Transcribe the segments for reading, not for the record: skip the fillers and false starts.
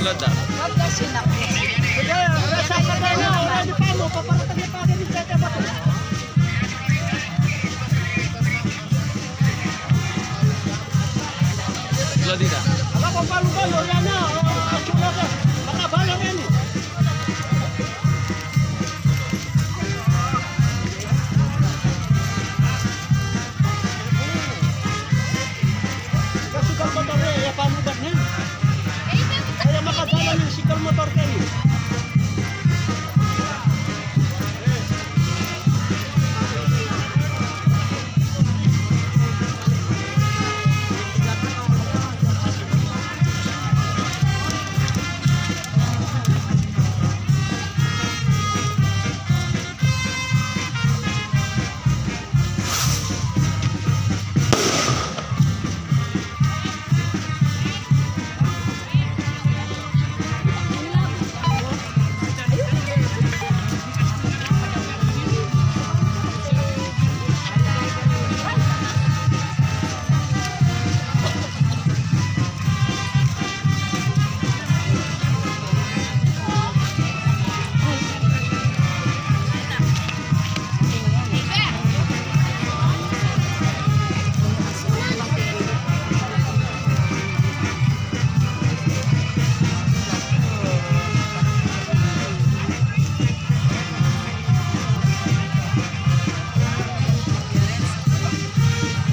Blood ah. Wag na sinakit. Rasa ka na na. Wala niyo pa mo. Paparatag niyo pa rin sa ba to? Blood din ah. Aba pa palo-palo. Yan na. Aksyon na ka. Makabala yan eh. Sikal motor eh. Ya paano ba niya? Kaya makabala ng sikal motor kayo.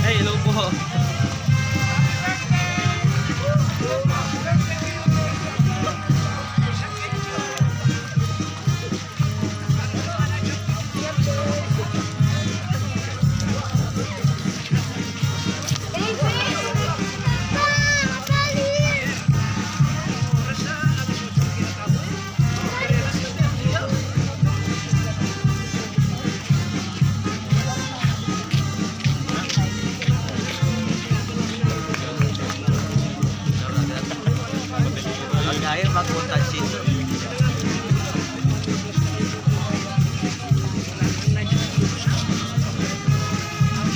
Hey, hello po. Kaya mag-contact dito.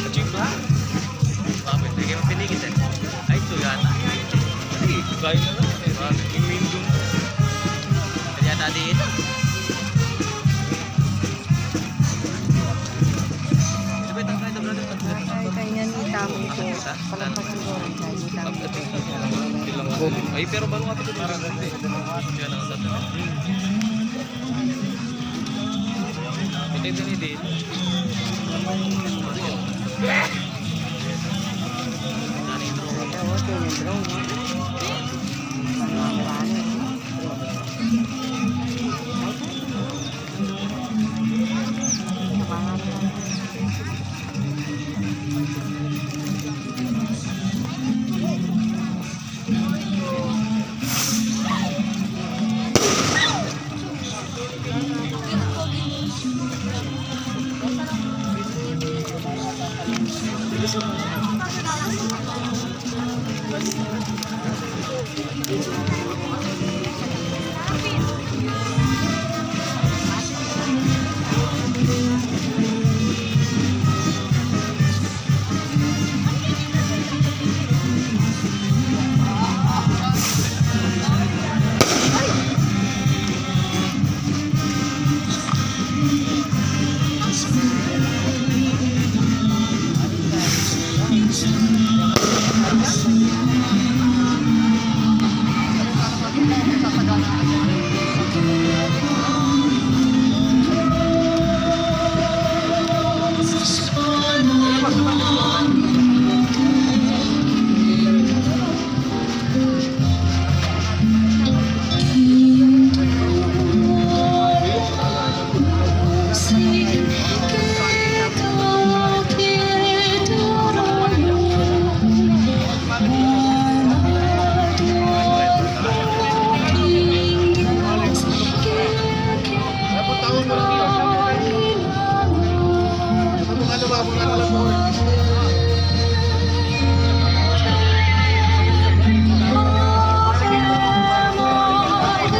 Achieve ba? Bakit? Hindi kayo pinigit eh. Ay, ito yata. Ay, kaya na lang. Bakit? Yung main doon. Kaya yata dito. Sabi, tangkay ito brother. Kaya ni Tamo ko. Palampasan ko rin. Kaya ni Tamo. Ay, pero baru nga ito parang ganda eh. Kaya lang sa tayo. Ito yung dinidin. Thank you.